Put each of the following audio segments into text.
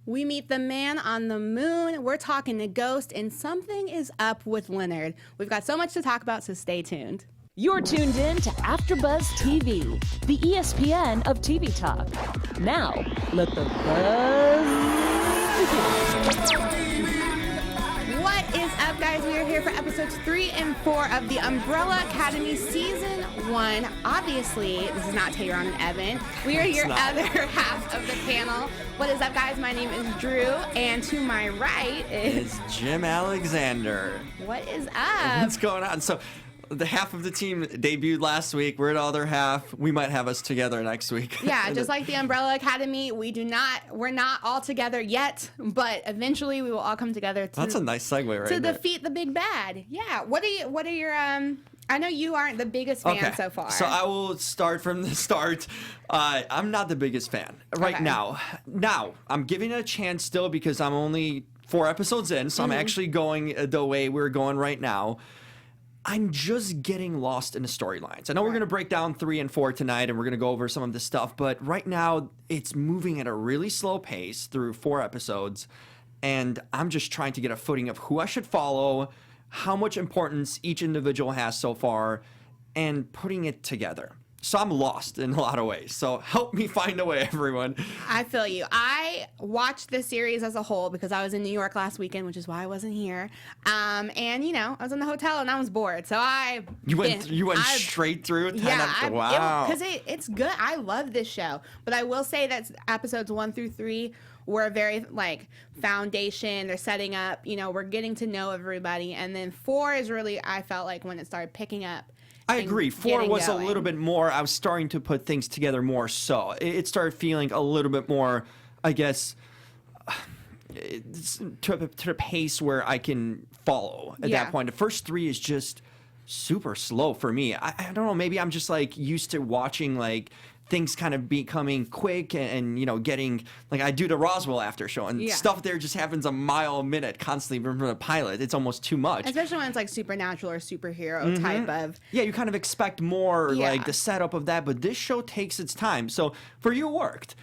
We meet the man on the moon. We're talking to Ghost, and something is up with Leonard. We've got so much to talk about, so stay tuned. You're tuned in to AfterBuzz TV, the ESPN of TV talk. Now, let the buzz begin. What is up, guys? We are here for episodes 3 and 4 of the Umbrella Academy Season 1. Obviously, this is not Tayron and Evan. We are your other half of the panel. What is up, guys? My name is Drew, and to my right is Jim Alexander. What is up? What's going on? So, the half of the team debuted last week. We're the other half. We might have us together next week. Yeah, just like the Umbrella Academy, we're not all together yet, but eventually we will all come together That's a nice segue right to there. defeat the big bad. Yeah. What are your I know you aren't the biggest fan so far. So I will start from the start. I'm not the biggest fan right now. Now, I'm giving it a chance still because I'm only 4 episodes in, so I'm actually going the way we're going right now. I'm just getting lost in the storylines. I know we're going to break down 3 and 4 tonight, and we're going to go over some of this stuff, but right now it's moving at a really slow pace through 4 episodes, and I'm just trying to get a footing of who I should follow, how much importance each individual has so far, and putting it together. So I'm lost in a lot of ways. So help me find a way, everyone. I feel you. I watched this series as a whole because I was in New York last weekend, which is why I wasn't here. And I was in the hotel and I was bored. So You went straight through 10 episodes. Wow. Because it's good. I love this show. But I will say that episodes 1 through 3 were very foundation. They're setting up. We're getting to know everybody. And then 4 is really, I felt like, when it started picking up. I agree. 4 was a little bit more, I was starting to put things together more so. It started feeling a little bit more, I guess, to the pace where I can follow at that point. The first 3 is just super slow for me. I don't know, maybe I'm just used to watching things kind of becoming quick and getting, I do the Roswell after show, and stuff there just happens a mile a minute constantly from the pilot. It's almost too much. Especially when it's supernatural or superhero type of. Yeah, you kind of expect more, the setup of that, but this show takes its time. So for you, it worked.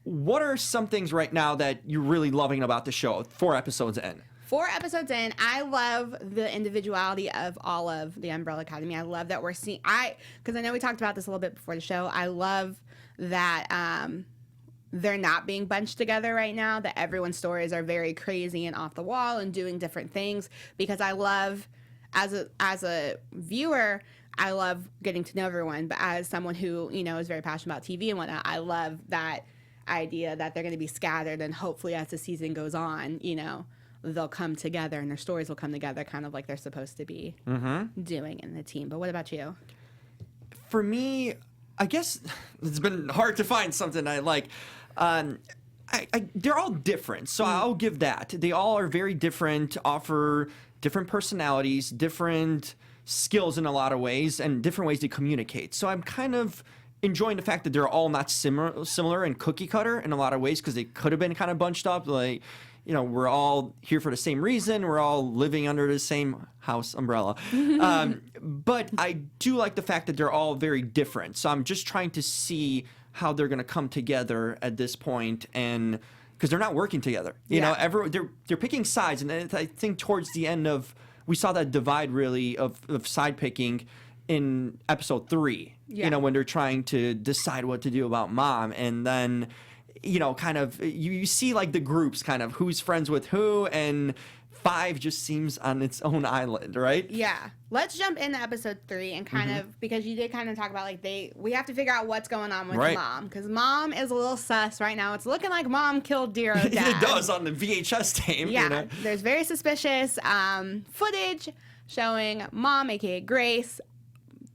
What are some things right now that you're really loving about the show, 4 episodes in? 4 episodes in, I love the individuality of all of the Umbrella Academy. I love that we're seeing, because I know we talked about this a little bit before the show. I love that they're not being bunched together right now, that everyone's stories are very crazy and off the wall and doing different things, because I love, as a viewer, I love getting to know everyone, but as someone who, is very passionate about TV and whatnot, I love that idea that they're going to be scattered, and hopefully as the season goes on, they'll come together and their stories will come together kind of like they're supposed to be doing in the team. But what about you? For me, I guess it's been hard to find something I like. They're all different, so I'll give that. They all are very different, offer different personalities, different skills in a lot of ways, and different ways to communicate. So I'm kind of enjoying the fact that they're all not similar and cookie cutter in a lot of ways, because they could have been kind of bunched up, we're all here for the same reason. We're all living under the same house umbrella. But I do like the fact that they're all very different. So I'm just trying to see how they're going to come together at this point, and because they're not working together. They're picking sides, and I think towards the end we saw that divide really of side picking in episode 3. When they're trying to decide what to do about Mom, and then kind of you see the groups kind of who's friends with who, and 5 just seems on its own island, right? Yeah. Let's jump into episode 3 and kind of, because you did kind of talk about we have to figure out what's going on with Mom, because Mom is a little sus right now. It's looking like Mom killed Dero's dad. It does on the VHS tape. Yeah. There's very suspicious footage showing Mom, aka Grace,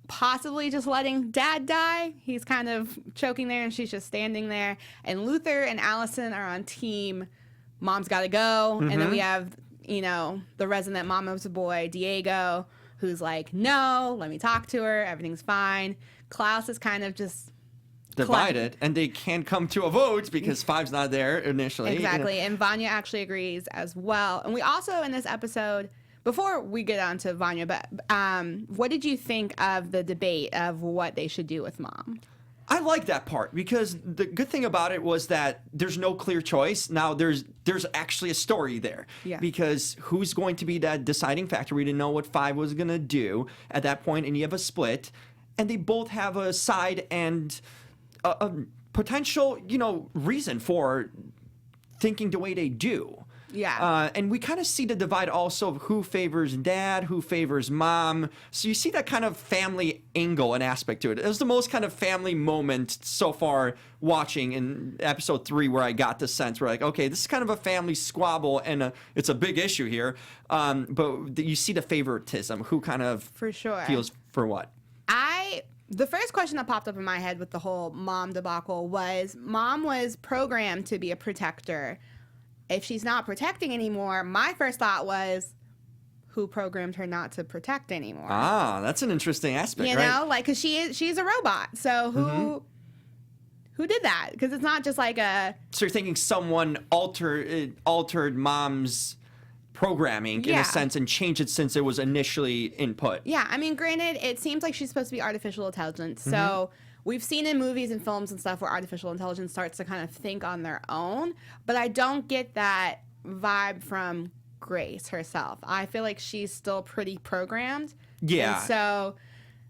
possibly just letting Dad die. He's kind of choking there and she's just standing there. And Luther and Allison are on team Mom's gotta go. And then we have, the resident mama's boy, Diego, who's like, no, let me talk to her. Everything's fine. Klaus is kind of just divided, and they can't come to a vote because 5's not there initially. Exactly. And Vanya actually agrees as well. And we also, in this episode, before we get on to Vanya, but what did you think of the debate of what they should do with Mom? I like that part because the good thing about it was that there's no clear choice. Now there's actually a story there. Yeah. Because who's going to be that deciding factor? We didn't know what 5 was going to do at that point, and you have a split, and they both have a side and a potential, reason for thinking the way they do. Yeah. And we kind of see the divide also of who favors dad, who favors mom. So you see that kind of family angle and aspect to it. It was the most kind of family moment so far watching in episode 3 where I got the sense we're like, okay, this is kind of a family squabble and it's a big issue here. But you see the favoritism, who kind of For sure. feels for what. The first question that popped up in my head with the whole mom debacle was, mom was programmed to be a protector. If she's not protecting anymore, my first thought was, who programmed her not to protect anymore? Ah, that's an interesting aspect, right? Like, because she's a robot. So who did that? Because it's not just like a... So you're thinking someone altered mom's programming in a sense and changed it since it was initially input. Yeah, I mean, granted, it seems like she's supposed to be artificial intelligence. So we've seen in movies and films and stuff where artificial intelligence starts to kind of think on their own. But I don't get that vibe from Grace herself. I feel like she's still pretty programmed. Yeah. And so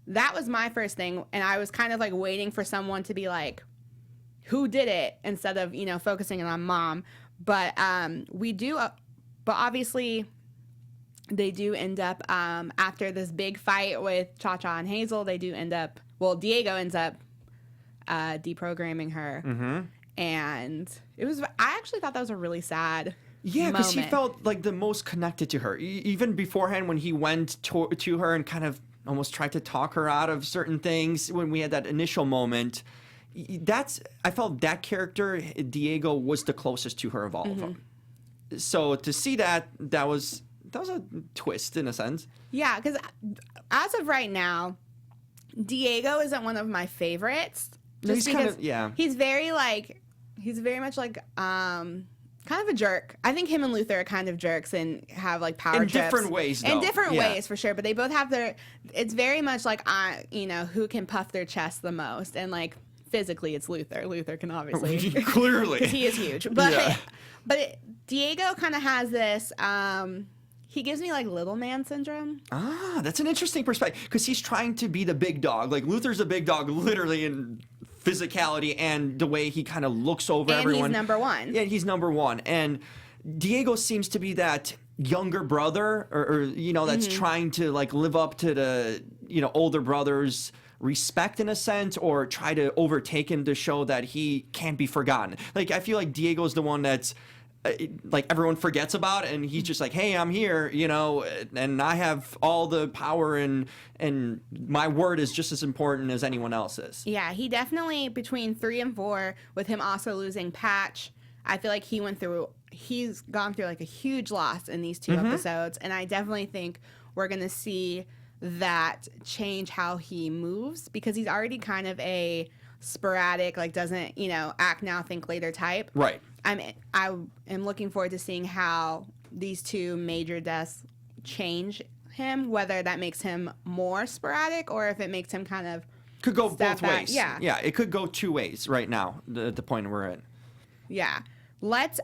that was my first thing. And I was kind of like waiting for someone to be like, who did it? Instead of, focusing on mom. But we do... But obviously, they do end up, after this big fight with Cha-Cha and Hazel, they do end up, Diego ends up deprogramming her. Mm-hmm. And I actually thought that was a really sad Yeah, because he moment. felt like the most connected to her. Even beforehand when he went to her and kind of almost tried to talk her out of certain things, when we had that initial moment, I felt that character, Diego, was the closest to her of all of them. So to see that was a twist in a sense. Yeah, because as of right now, Diego isn't one of my favorites. He's kind of, He's very much like kind of a jerk. I think him and Luther are kind of jerks and have like power trips. In different ways, though. In different ways, for sure. But they both have it's very much like, who can puff their chest the most. And like physically, it's Luther. Luther can obviously. Clearly. Because he is huge. But, Diego kind of has this, he gives me like little man syndrome. Ah, that's an interesting perspective because he's trying to be the big dog. Like Luther's a big dog literally in physicality and the way he kind of looks over everyone. And he's number one. Yeah, he's number one. And Diego seems to be that younger brother or that's trying to like live up to the, older brother's respect in a sense or try to overtake him to show that he can't be forgotten. Like I feel like Diego's the one that's like everyone forgets about and he's just like, hey, I'm here, and I have all the power and my word is just as important as anyone else's. Yeah, he definitely, between 3 and 4, with him also losing Patch, I feel like he's gone through like a huge loss in these 2 episodes, and I definitely think we're going to see that change how he moves because he's already kind of a sporadic, like doesn't, act now, think later type. Right. I am looking forward to seeing how these 2 major deaths change him, whether that makes him more sporadic or if it makes him kind of could go both ways. Yeah. Yeah, it could go 2 ways right now, the point we're in. Yeah. Let's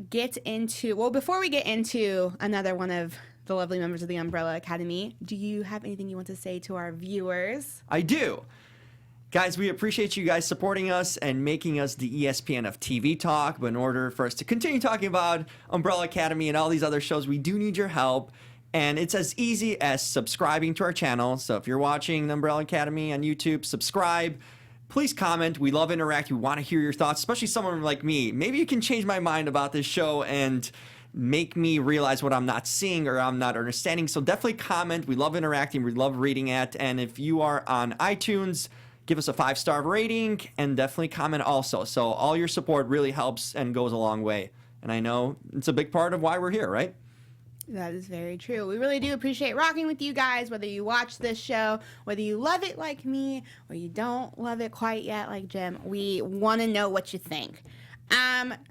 get into, before we get into another one of the lovely members of the Umbrella Academy, do you have anything you want to say to our viewers? I do. Guys, we appreciate you guys supporting us and making us the ESPN of TV talk. But in order for us to continue talking about Umbrella Academy and all these other shows, we do need your help. And it's as easy as subscribing to our channel. So if you're watching the Umbrella Academy on YouTube, subscribe. Please comment. We love interacting. We want to hear your thoughts, especially someone like me. Maybe you can change my mind about this show and make me realize what I'm not seeing or I'm not understanding. So definitely comment. We love interacting. We love reading it. And if you are on iTunes, give us a 5-star rating and definitely comment also. So all your support really helps and goes a long way. And I know it's a big part of why we're here, right? That is very true. We really do appreciate rocking with you guys, whether you watch this show, whether you love it like me, or you don't love it quite yet like Jim. We want to know what you think.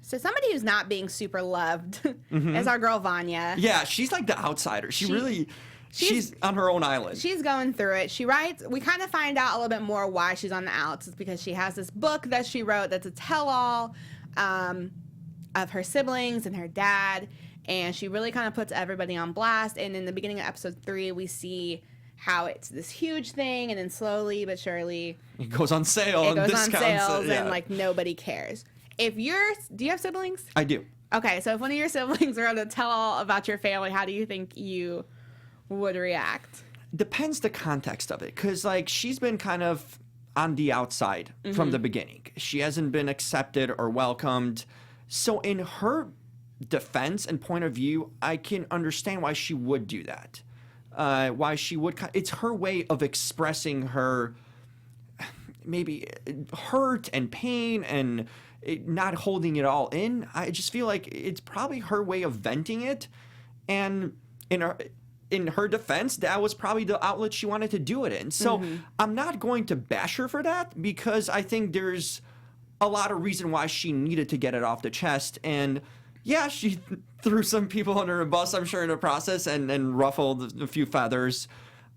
So somebody who's not being super loved is our girl Vanya. Yeah, she's like the outsider. She really... she's on her own island. She's going through it. She writes, we kind of find out a little bit more why she's on the outs. It's because she has this book that she wrote that's a tell-all of her siblings and her dad, and she really kind of puts everybody on blast. And in the beginning of episode 3, we see how it's this huge thing, and then slowly but surely it goes on sale. It goes on discounts, sales, and like nobody cares. Do you have siblings? I do. Okay, so if one of your siblings were to tell all about your family, how do you think you would react? Depends the context of it, because like she's been kind of on the outside from the beginning. She hasn't been accepted or welcomed. So in her defense and point of view, I can understand why she would do that. Why she would. It's her way of expressing her maybe hurt and pain and not holding it all in. I just feel like it's probably her way of venting it, and in her defense, that was probably the outlet she wanted to do it in. So I'm not going to bash her for that, because I think there's a lot of reason why she needed to get it off the chest. And yeah, she threw some people under a bus, I'm sure, in the process, and ruffled a few feathers.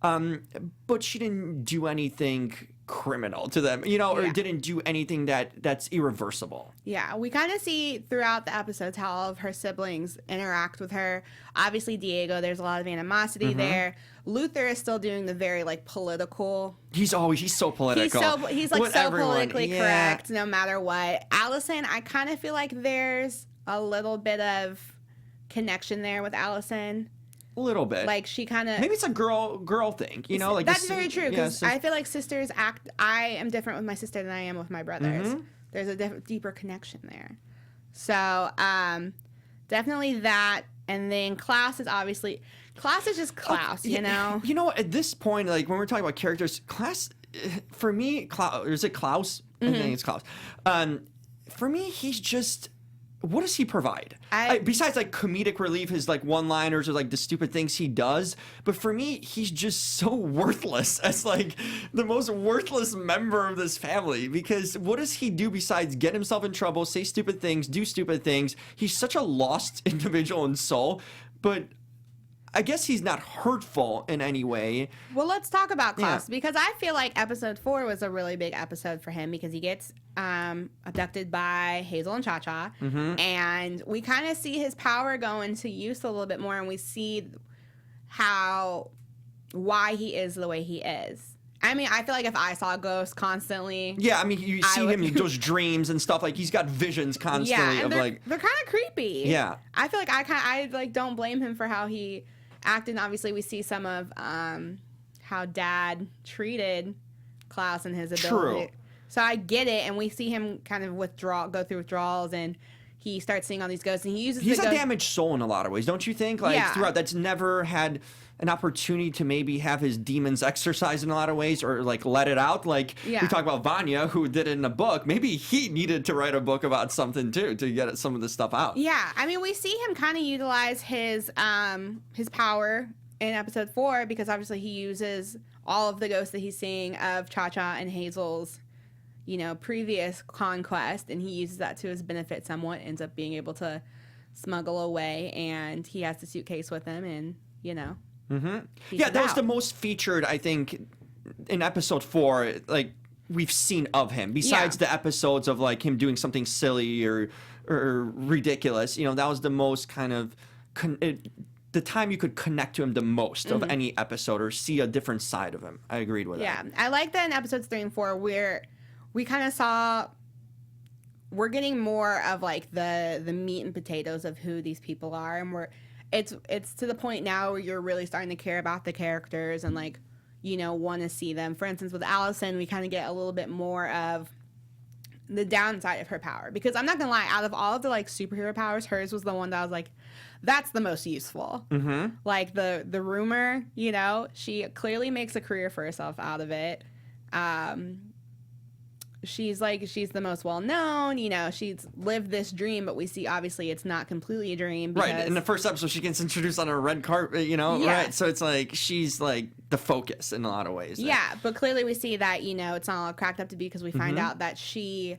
But she didn't do anything criminal to them, or didn't do anything that's irreversible. Yeah, we kind of see throughout the episodes how all of her siblings interact with her. Obviously, Diego, there's a lot of animosity there. Luther is still doing the very like political. He's so political. He's like so politically correct no matter what. Allison, I kind of feel like there's a little bit of connection there with Allison. A little bit. Like she kind of maybe it's a girl thing, like that's very true, because I feel like sisters act. I am different with my sister than I am with my brothers. There's a deeper connection there. So definitely that. And then Klaus is just Klaus, At this point, like when we're talking about characters, Klaus, for me, is it Klaus? I think it's Klaus. For me, he's just. What does he provide? Besides like comedic relief, his like one-liners or like the stupid things he does. But for me, he's just so worthless as like the most worthless member of this family. Because what does he do besides get himself in trouble, say stupid things, do stupid things? He's such a lost individual and soul. But I guess he's not hurtful in any way. Well, let's talk about Klaus, because I feel like episode 4 was a really big episode for him, because he gets abducted by Hazel and Cha-Cha, and we kind of see his power go into use a little bit more, and we see why he is the way he is. I mean, I feel like if I saw ghosts constantly... Yeah, I mean, you see him in those dreams and stuff. Like, he's got visions constantly of, they're kind of creepy. Yeah. I feel like I don't blame him for how he acted. Obviously, we see some of how Dad treated Klaus and his ability. True. So I get it, and we see him kind of go through withdrawals, and he starts seeing all these ghosts, and he's a damaged soul in a lot of ways, don't you think? Like, throughout, that's never had an opportunity to maybe have his demons exercised in a lot of ways, or like let it out. Like we talk about Vanya, who did it in a book. Maybe he needed to write a book about something too, to get some of this stuff out. Yeah, I mean, we see him kind of utilize his power in episode 4, because obviously he uses all of the ghosts that he's seeing of Cha-Cha and Hazel's previous conquest, and he uses that to his benefit somewhat, ends up being able to smuggle away, and he has the suitcase with him, and that was the most featured, I think, in episode 4, like we've seen of him, besides the episodes of like him doing something silly or ridiculous. That was the most kind of the time you could connect to him the most of any episode, or see a different side of him. I agreed with that. Yeah, I like that in episodes 3 and 4 where we kind of saw we're getting more of like the meat and potatoes of who these people are, and it's to the point now where you're really starting to care about the characters and like want to see them. For instance, with Allison, we kind of get a little bit more of the downside of her power, because I'm not gonna lie, out of all of the like superhero powers, hers was the one that I was like, that's the most useful. Like the rumor, she clearly makes a career for herself out of it. She's the most well-known, she's lived this dream, but we see obviously it's not completely a dream. Right, in the first episode she gets introduced on a red carpet, right? So it's like, she's like the focus in a lot of ways. Yeah, but clearly we see that, it's not all cracked up to be, because we find out that she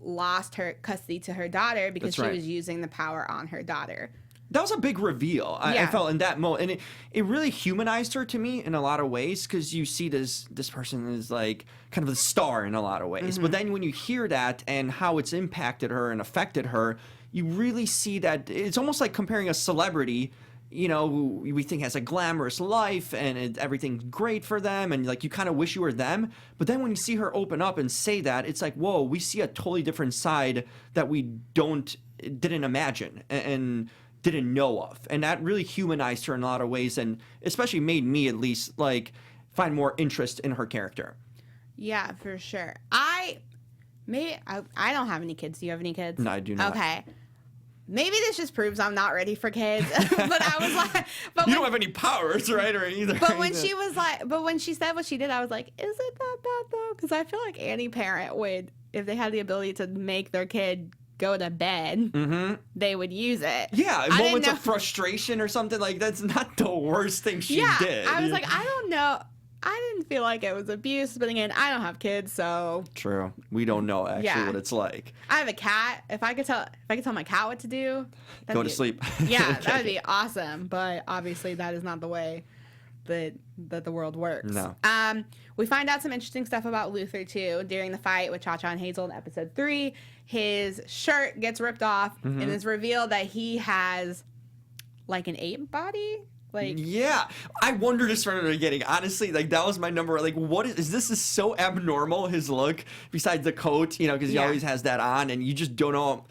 lost her custody to her daughter because she was using the power on her daughter. that was a big reveal. I felt in that moment, and it really humanized her to me in a lot of ways, because you see this person is like kind of the star in a lot of ways. But then when you hear that and how it's impacted her and affected her, you really see that it's almost like comparing a celebrity, you know, who we think has a glamorous life and everything's great for them, and like you kind of wish you were them. But then when you see her open up and say that, it's like, whoa, we see a totally different side that we didn't imagine and didn't know of, and that really humanized her in a lot of ways, and especially made me at least like find more interest in her character. Yeah, for sure. I don't have any kids. Do you have any kids? No, I do not. Okay. Maybe this just proves I'm not ready for kids. But I was like, you don't have any powers, right, or either. But when she was like, but when she said what she did, I was like, is it that bad though? Because I feel like any parent would, if they had the ability to make their kid go to bed, they would use it. Yeah, moments of frustration or something, like that's not the worst thing she did. I was like, I don't know. I didn't feel like it was abuse, but again, I don't have kids, so true. We don't know actually what it's like. I have a cat. If I could tell my cat what to do, go to sleep. Yeah, that would be awesome. But obviously, that is not the way that the world works. No. We find out some interesting stuff about Luther too during the fight with Cha-Cha and Hazel in episode 3. His shirt gets ripped off, and it's revealed that he has like an ape body. Like, yeah, I wondered this from the beginning. Honestly, like that was my number. Like, what is this? Is so abnormal, his look. Besides the coat, you know, because he always has that on, and you just don't know.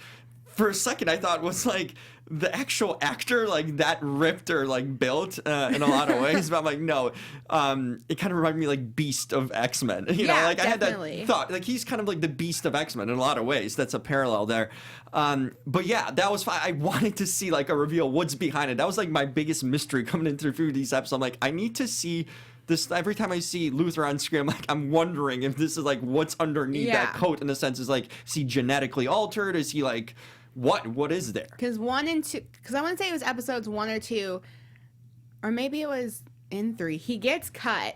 For a second, I thought was like the actual actor, like that ripped or like built in a lot of ways. But I'm like, no, it kind of reminded me like Beast of X-Men. You know, like definitely. I had that thought. Like he's kind of like the Beast of X-Men in a lot of ways. That's a parallel there. But yeah, that was fine. I wanted to see like a reveal. What's behind it? That was like my biggest mystery coming in through these episodes. I'm like, I need to see this. Every time I see Luther on screen, I'm wondering if this is like what's underneath that coat. In the sense, is like, is he genetically altered? Is he like what is there? Because 1 and 2, because I want to say it was episodes 1 or 2, or maybe it was in 3. He gets cut,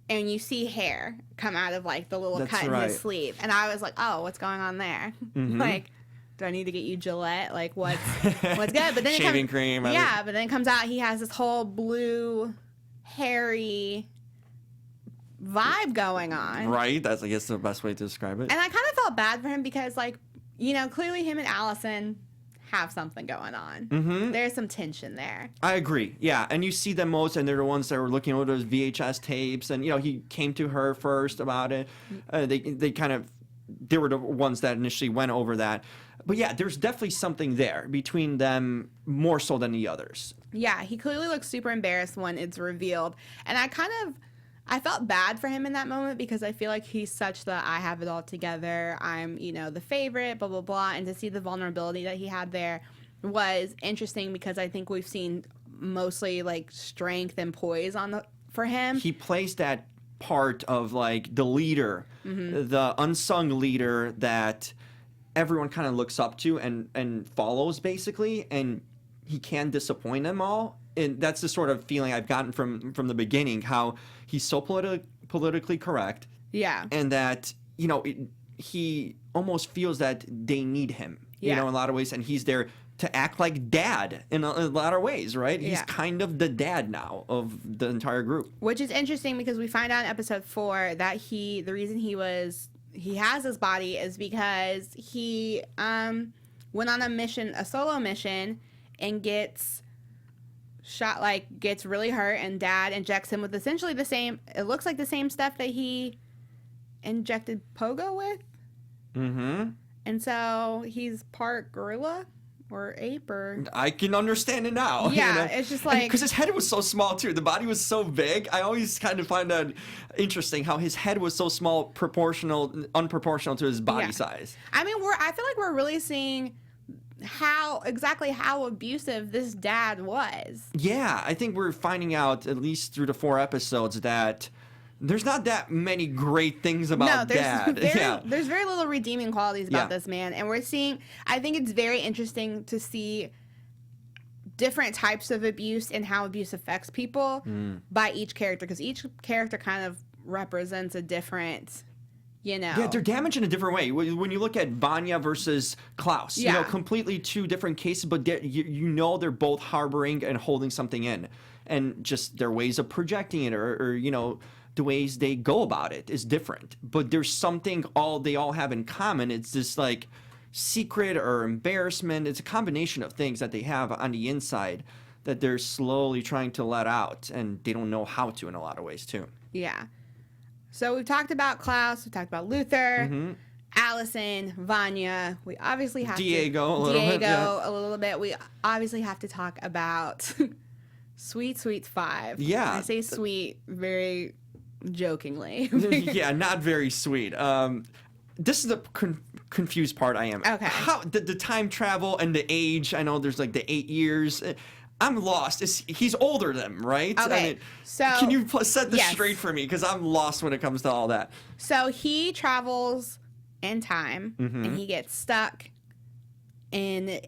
and you see hair come out of like the little cut in his sleeve, and I was like, oh, what's going on there? Like, do I need to get you Gillette? Like, what's good? But then shaving cream. Yeah, but then it comes out he has this whole blue, hairy vibe going on. Right. That's, I guess, the best way to describe it. And I kind of felt bad for him because, like, you know, clearly him and Allison have something going on. There's some tension there. I agree. Yeah. And you see them most, and they're the ones that were looking over those VHS tapes. And, you know, he came to her first about it. They were the ones that initially went over that. But yeah, there's definitely something there between them more so than the others. Yeah, he clearly looks super embarrassed when it's revealed. And I felt bad for him in that moment because I feel like he's such the I have it all together. I'm, you know, the favorite, blah, blah, blah. And to see the vulnerability that he had there was interesting because I think we've seen mostly like strength and poise for him. He plays that part of like the leader, the unsung leader that everyone kind of looks up to and follows basically. And he can disappoint them all. And that's the sort of feeling I've gotten from the beginning, how he's so politically correct. Yeah. And that, you know, he almost feels that they need him, you know, in a lot of ways. And he's there to act like dad in a lot of ways, right? He's kind of the dad now of the entire group. Which is interesting because we find out in episode 4 that the reason he has his body is because he went on a solo mission and gets shot, like gets really hurt, and dad injects him with essentially it looks like the same stuff that he injected Pogo with. And so he's part gorilla or ape or... I can understand it now. Yeah, you know? It's just like... Because his head was so small, too. The body was so big. I always kind of find that interesting, how his head was so small, unproportional to his body size. I mean, I feel like we're really seeing how abusive this dad was. Yeah, I think we're finding out, at least through the 4 episodes, that there's not that many great things about dad. There's very little redeeming qualities about this man. And we're seeing, I think it's very interesting to see different types of abuse and how abuse affects people by each character. Because each character kind of represents a different, you know. Yeah, they're damaged in a different way. When you look at Vanya versus Klaus, you know, completely two different cases, but you know they're both harboring and holding something in. And just their ways of projecting it or you know, the ways they go about it is different. But there's something they all have in common. It's this like secret or embarrassment. It's a combination of things that they have on the inside that they're slowly trying to let out, and they don't know how to in a lot of ways too. Yeah. So we've talked about Klaus, we've talked about Luther, Allison, Vanya. We obviously have Diego a little bit. We obviously have to talk about Sweet 5. Yeah. I say sweet very jokingly. Yeah, not very sweet. This is the confused part I am. Okay. How the time travel and the age, I know there's like the 8 years. I'm lost. He's older than him, right? Okay. I mean, so can you set this straight for me? Because I'm lost when it comes to all that. So he travels in time, and he gets stuck. And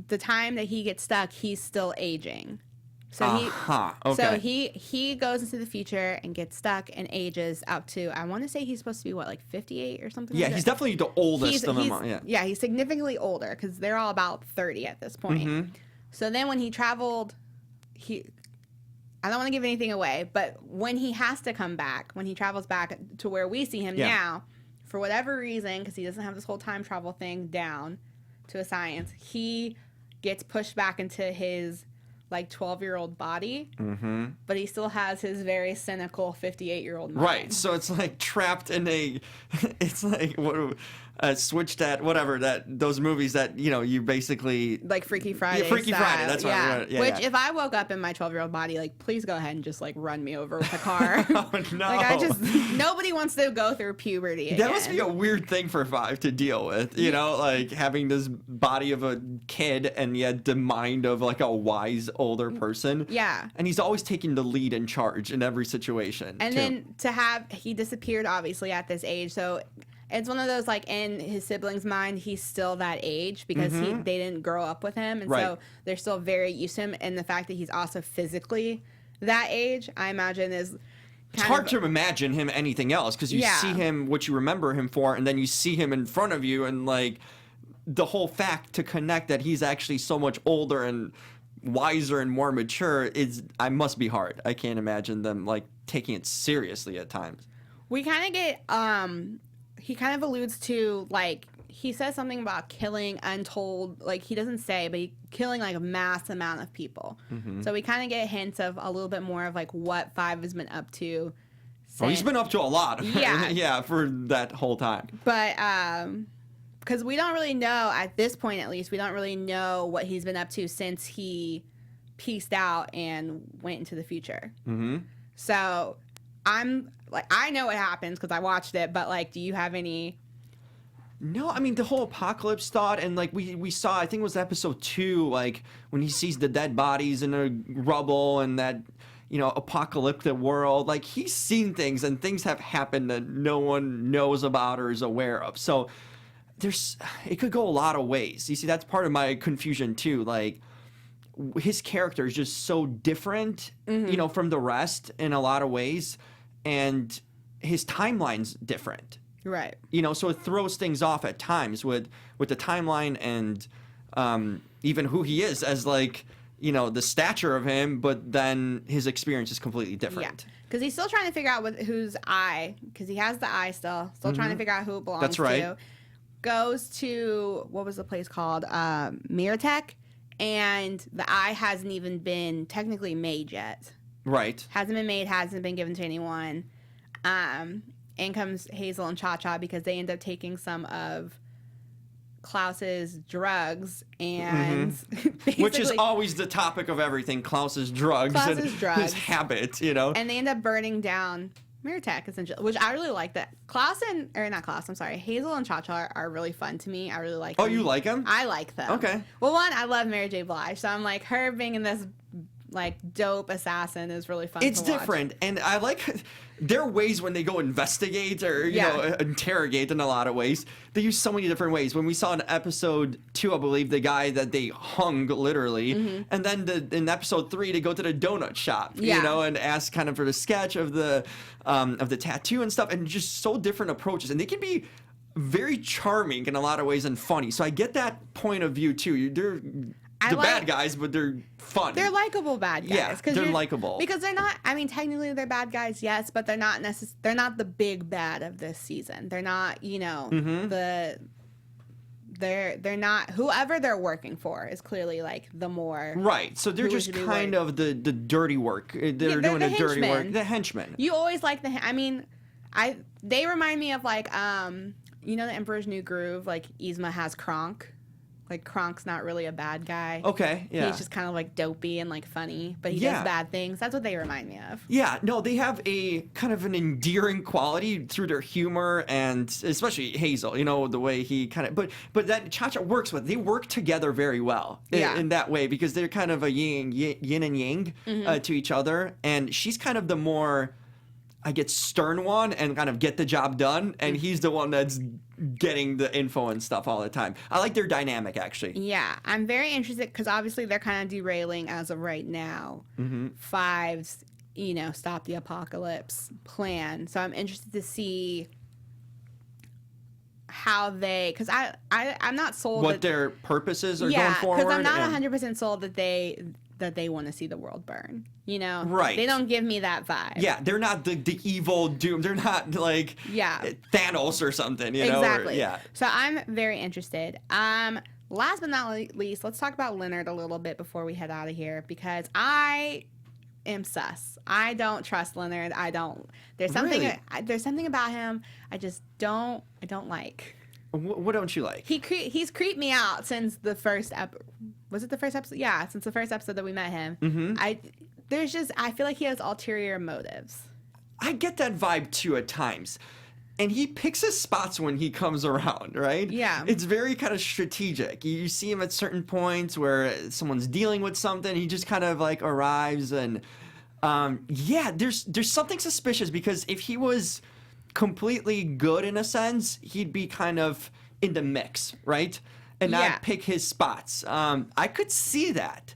the time that he gets stuck, he's still aging. So okay. So he goes into the future and gets stuck and ages up to, I want to say he's supposed to be what, like 58 or something. Yeah, like he's that? definitely the oldest of them. Yeah, he's significantly older because they're all about 30 at this point. So then when he traveled, I don't want to give anything away, but when he has to come back, when he travels back to where we see him now, for whatever reason, because he doesn't have this whole time travel thing down to a science, he gets pushed back into his like 12-year-old body, but he still has his very cynical 58-year-old mind. Right, so it's like trapped in it's like switched at whatever those movies that you know you basically like Freaky Friday. Yeah, Freaky Friday. That's right. Yeah, Which if I woke up in my 12-year-old body, like please go ahead and just like run me over with a car. Oh no! Like nobody wants to go through puberty again. That must be a weird thing for 5 to deal with. You know, like having this body of a kid and yet the mind of like a wise older person. Yeah. And he's always taking the lead in charge in every situation. And then he disappeared obviously at this age, so. It's one of those, like, in his siblings' mind, he's still that age because they didn't grow up with him. And so they're still very used to him. And the fact that he's also physically that age, I imagine, is it's hard to imagine him anything else because you see him, what you remember him for, and then you see him in front of you. And, like, the whole fact to connect that he's actually so much older and wiser and more mature must be hard. I can't imagine them, like, taking it seriously at times. We kind of get... he kind of alludes to, like, he says something about killing untold, like, he doesn't say, but killing, like, a mass amount of people. So we kind of get hints of a little bit more of, like, what 5 has been up to. Oh, he's been up to a lot. Yeah. Yeah, for that whole time. But, because we don't really know, at this point at least, we don't really know what he's been up to since he pieced out and went into the future. So I'm... like, I know what happens because I watched it, but, like, do you have any... No, I mean, the whole apocalypse thought, and, like, we saw, I think it was episode 2, like, when he sees the dead bodies in the rubble and that, you know, apocalyptic world. Like, he's seen things, and things have happened that no one knows about or is aware of. So, it could go a lot of ways. You see, that's part of my confusion, too. Like, his character is just so different, you know, from the rest in a lot of ways. And his timeline's different. Right. You know, so it throws things off at times with the timeline and even who he is as, like, you know, the stature of him, but then his experience is completely different. Yeah. Because he's still trying to figure out whose eye, because he has the eye still trying to figure out who it belongs That's right. to. Goes to, what was the place called? Miratech, and the eye hasn't even been technically made yet. Right. Hasn't been made, hasn't been given to anyone. In comes Hazel and Cha-Cha because they end up taking some of Klaus's drugs and which is always the topic of everything, Klaus's drugs and his habits, you know. And they end up burning down Miratech, essentially, which I really like that. Hazel and Cha-Cha are really fun to me. I really like them. Oh, you like them? I like them. Okay. Well, one, I love Mary J. Blige, so I'm like, her being in this like dope assassin is really fun. It's to watch. different, and I like their ways when they go investigate or you know interrogate in a lot of ways. They use so many different ways. When we saw in episode 2, I believe, the guy that they hung literally, and then in episode 3 they go to the donut shop, you know, and ask kind of for the sketch of the tattoo and stuff, and just so different approaches, and they can be very charming in a lot of ways and funny. So I get that point of view too. They're bad guys, but they're fun. They're likable bad guys. Yeah, they're likable. Because they're not, I mean, technically they're bad guys, yes, but they're not they're not the big bad of this season. They're not, you know, they're not, whoever they're working for is clearly like the more. Right. So they're just kind of the dirty work. They're doing the dirty work. The henchmen. You always like they remind me of like, you know, the Emperor's New Groove, like Yzma has Kronk. Like, Kronk's not really a bad guy. Okay, yeah. He's just kind of, like, dopey and, like, funny. But he does bad things. That's what they remind me of. Yeah, no, they have a kind of an endearing quality through their humor, and especially Hazel, you know, the way he kind of... But that Cha-Cha works with. They work together very well in that way, because they're kind of a yin and yang to each other. And she's kind of the more... I get stern one and kind of get the job done, and he's the one that's getting the info and stuff all the time. I like their dynamic, actually. Yeah, I'm very interested because obviously they're kind of derailing as of right now. Five's, you know, stop the apocalypse plan. So I'm interested to see how they, because I'm not sold what their purposes are going forward. Yeah, because I'm not 100% sold that they want to see the world burn. You know, right? They don't give me that vibe. Yeah, they're not the evil doom. They're not like Thanos or something. You know, exactly. So I'm very interested. Last but not least, let's talk about Leonard a little bit before we head out of here, because I am sus. I don't trust Leonard. I don't. There's something. Really? There's something about him I just don't. I don't like. What don't you like? He's creeped me out since the first was it the first episode? Yeah, since the first episode that we met him. I feel like he has ulterior motives. I get that vibe too at times. And he picks his spots when he comes around, right? Yeah. It's very kind of strategic. You see him at certain points where someone's dealing with something. He just kind of like arrives and there's something suspicious, because if he was completely good in a sense, he'd be kind of in the mix, right? And not pick his spots. I could see that.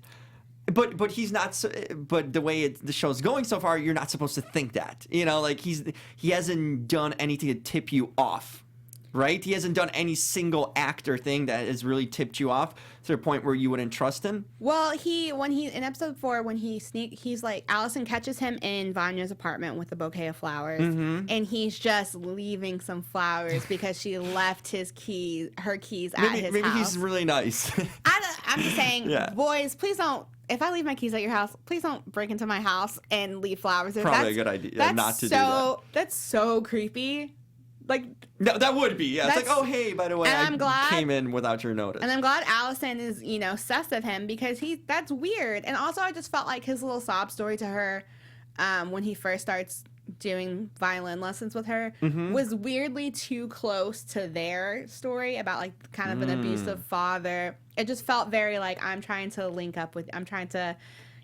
But he's not. But the way the show's going so far, you're not supposed to think that. You know, like he hasn't done anything to tip you off, right? He hasn't done any single act or thing that has really tipped you off to the point where you wouldn't trust him. Well, when he in episode 4, when he's like, Allison catches him in Vanya's apartment with a bouquet of flowers, and he's just leaving some flowers because she left her keys at his house. Maybe he's really nice. I'm just saying, boys, please don't. If I leave my keys at your house, please don't break into my house and leave flowers. Probably a good idea not to do that. That's so creepy. Like, no, that would be. Yeah, it's like, oh, hey, by the way, I came in without your notice. And I'm glad Allison is, you know, sus of him, because that's weird. And also, I just felt like his little sob story to her when he first starts doing violin lessons with her was weirdly too close to their story about like kind of an abusive father. It just felt very like, I'm trying to,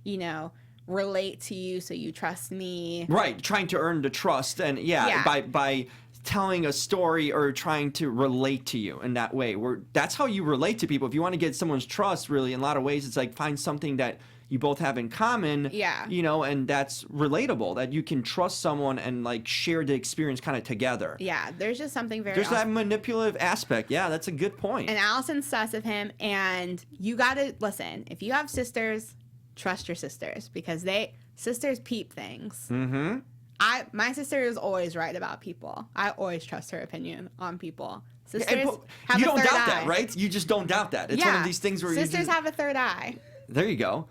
you know, relate to you so you trust me. Right, trying to earn the trust, and by telling a story or trying to relate to you in that way. That's how you relate to people. If you want to get someone's trust, really, in a lot of ways, it's like find something that you both have in common, you know, and that's relatable, that you can trust someone and like share the experience kind of together. Yeah, there's just something very There's that manipulative aspect. Yeah, that's a good point. And Allison's sus of him, and you gotta, listen, if you have sisters, trust your sisters, because sisters peep things. My sister is always right about people. I always trust her opinion on people. Sisters have you a don't third doubt eye. that, right? You just don't doubt that. It's one of these things where sisters have a third eye. There you go.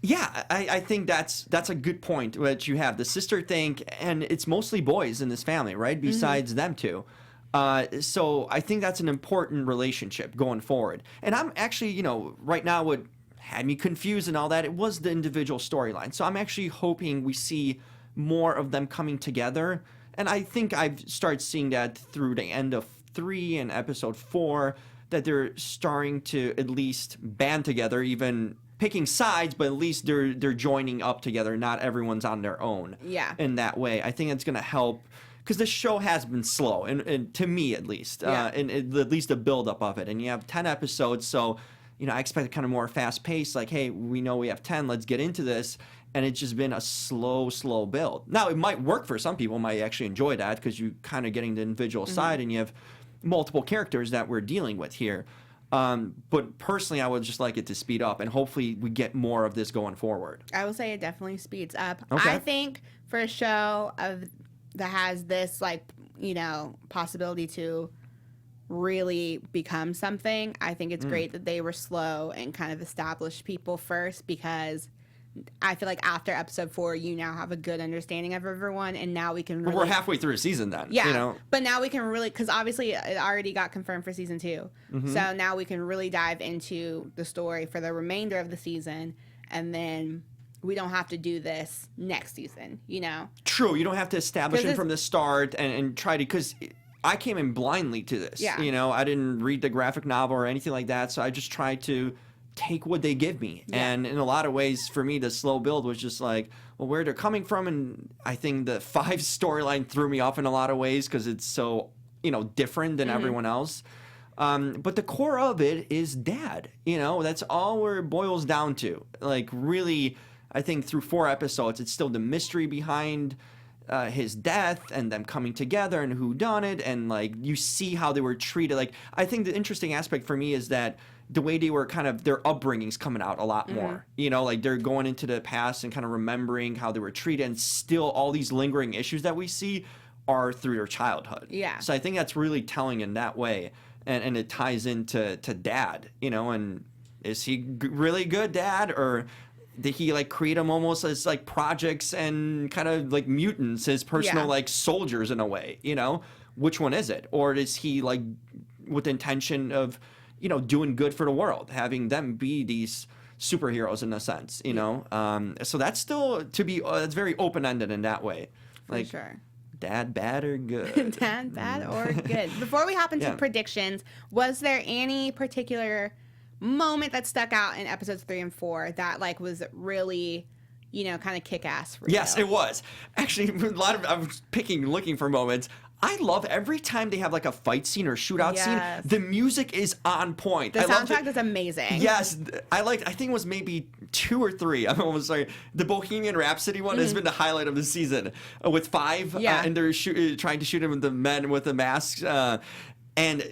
Yeah, I think that's a good point that you have. The sister thing, and it's mostly boys in this family, right? Besides them two. So I think that's an important relationship going forward. And I'm actually, you know, right now what had me confused and all that, it was the individual storyline. So I'm actually hoping we see more of them coming together. And I think I've started seeing that through the end of 3 and episode 4, that they're starting to at least band together, even picking sides, but at least they're joining up together. Not everyone's on their own. Yeah. In that way, I think it's going to help because the show has been slow, and to me at least, and at least the buildup of it. And you have 10 episodes, so I expect kind of more fast pace. Like, hey, we know we have 10, let's get into this. And it's just been a slow build. Now, it might work for some people, might actually enjoy that because you kind of getting the individual side and you have multiple characters that we're dealing with here. But personally, I would just like it to speed up, and hopefully we get more of this going forward. I will say it definitely speeds up. Okay. I think for a show that has this, possibility to really become something, I think it's great that they were slow and kind of established people first, because I feel like after episode 4, you now have a good understanding of everyone, and now we can really... We're halfway through a season then. Yeah, but now we can really... Because obviously it already got confirmed for season 2. So now we can really dive into the story for the remainder of the season, and then we don't have to do this next season, True, you don't have to establish it from the start and try to... Because I came in blindly to this. Yeah. I didn't read the graphic novel or anything like that, so I just tried to take what they give me. Yeah. And in a lot of ways, for me, the slow build was just like, well, where they're coming from. And I think the 5 storyline threw me off in a lot of ways because it's so, different than everyone else. But the core of it is Dad. That's all where it boils down to. Like, really, I think through 4 episodes, it's still the mystery behind his death and them coming together and who done it. And, like, you see how they were treated. Like, I think the interesting aspect for me is that the way they were kind of, their upbringing's coming out a lot more. Like they're going into the past and kind of remembering how they were treated, and still all these lingering issues that we see are through their childhood. Yeah. So I think that's really telling in that way. And it ties into Dad, and is he really good Dad, or did he like create them almost as like projects and kind of like mutants, his personal like soldiers in a way, which one is it? Or is he like with the intention of, doing good for the world, having them be these superheroes in a sense, so that's still to be, that's very open-ended in that way. Like, for sure. Dad bad or good? Dad bad or good? Before we hop into predictions, was there any particular moment that stuck out in episodes 3 and 4 that like was really, kind of kick-ass for you? Yes, it was. Actually, I was looking for moments. I love every time they have like a fight scene or shootout scene, the music is on point. The soundtrack is amazing. Yes, I think it was maybe 2 or 3. I'm almost sorry. The Bohemian Rhapsody one has been the highlight of the season with 5, and they're trying to shoot him with the men with the masks, and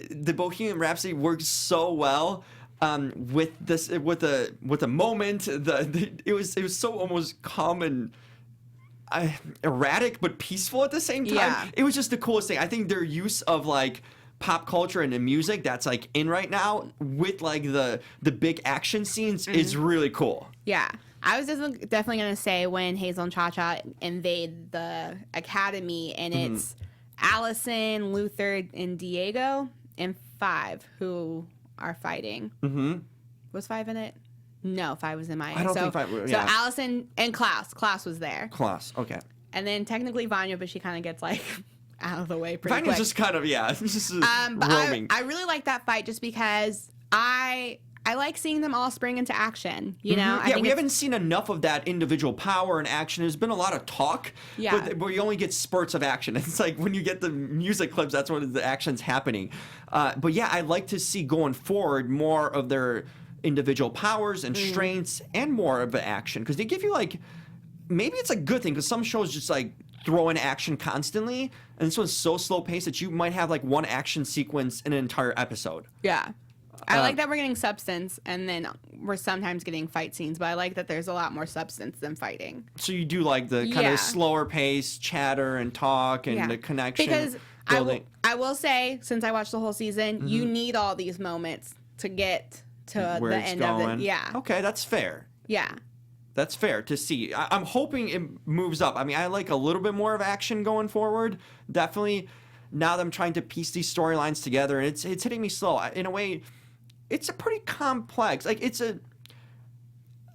the Bohemian Rhapsody works so well. With a moment, it was so almost calm and erratic but peaceful at the same time. Yeah. It was just the coolest thing. I think their use of like pop culture and the music that's like in right now with like the big action scenes is really cool. Yeah. I was definitely going to say when Hazel and Cha-Cha invade the academy, and it's Allison, Luther, and Diego, and 5 who are fighting. Was 5 in it? No, 5 was in my... I don't think 5... So Allison and Klaus. Klaus was there. Klaus, okay. And then technically Vanya, but she kind of gets like out of the way pretty Vanya's quick. just kind of, just but roaming. I really like that fight just because I like seeing them all spring into action, I think we haven't seen enough of that individual power and action. There's been a lot of talk, but you only get spurts of action. It's like when you get the music clips, that's when the action's happening. But yeah, I'd like to see going forward more of their individual powers and strengths and more of the action, because they give you like, maybe it's a good thing, because some shows just like throw in action constantly, and this one's so slow paced that you might have like one action sequence in an entire episode. Yeah. I like that we're getting substance, and then we're sometimes getting fight scenes, but I like that there's a lot more substance than fighting. So you do like the kind of slower pace chatter and talk and the connection. Because I will say, since I watched the whole season, you need all these moments to get to where the it's end going. of it. Yeah. Okay, that's fair. Yeah. That's fair to see. I'm hoping it moves up. I mean, I like a little bit more of action going forward. Definitely. Now that I'm trying to piece these storylines together, and it's hitting me slow. In a way, it's a pretty complex. Like,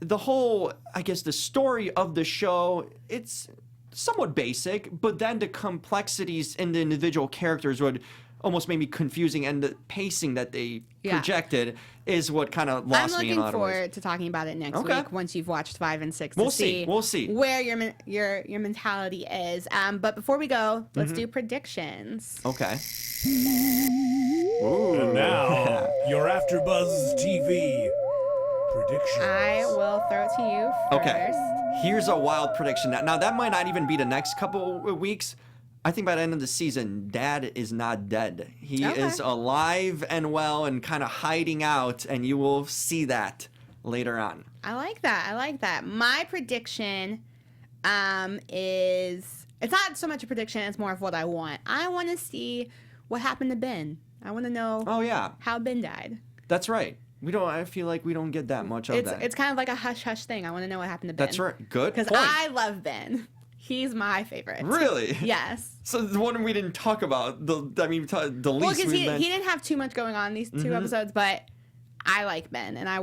the whole, I guess, the story of the show, it's somewhat basic, but then the complexities in the individual characters would almost maybe confusing, and the pacing that they projected is what kind of lost me in a lot of ways. I'm looking forward to talking about it next week once you've watched 5 and 6 We'll to see. We'll see where your mentality is. But before we go, let's do predictions. Okay. And now, your AfterBuzz TV predictions. I will throw it to you first. Okay. Here's a wild prediction. Now, that might not even be the next couple of weeks. I think by the end of the season, Dad is not dead. He is alive and well and kind of hiding out, and you will see that later on. I like that. My prediction is, it's not so much a prediction, it's more of what I want. I want to see what happened to Ben. I want to know how Ben died. That's right. I feel like we don't get that much of that. It's kind of like a hush-hush thing. I want to know what happened to Ben. That's right. Good point. Because I love Ben. He's my favorite. Really? Yes. So the one we didn't talk about, the least well, because he didn't have too much going on these 2 episodes, but I like Ben, and I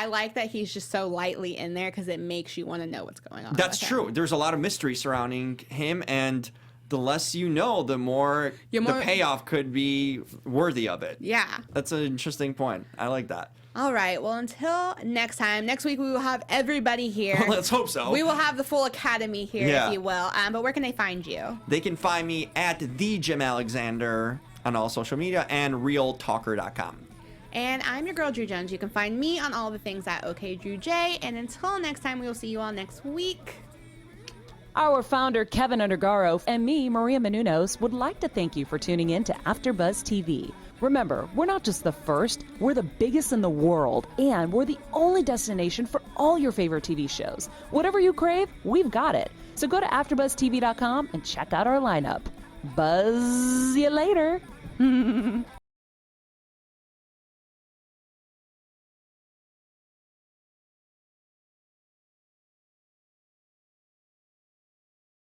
like that he's just so lightly in there because it makes you want to know what's going on. That's true. There's a lot of mystery surrounding him, and the less you know, the more the payoff could be worthy of it. Yeah. That's an interesting point. I like that. All right. Well, until next time, next week we will have everybody here. Well, let's hope so. We will have the full academy here, if you will. But where can they find you? They can find me at the Jim Alexander on all social media and realtalker.com. And I'm your girl, Drew Jones. You can find me on all the things at OKDrewJ. And until next time, we will see you all next week. Our founder, Keven Undergaro, and me, Maria Menounos, would like to thank you for tuning in to AfterBuzz TV. Remember, we're not just the first, we're the biggest in the world, and we're the only destination for all your favorite TV shows. Whatever you crave, we've got it. So go to AfterBuzzTV.com and check out our lineup. Buzz you later.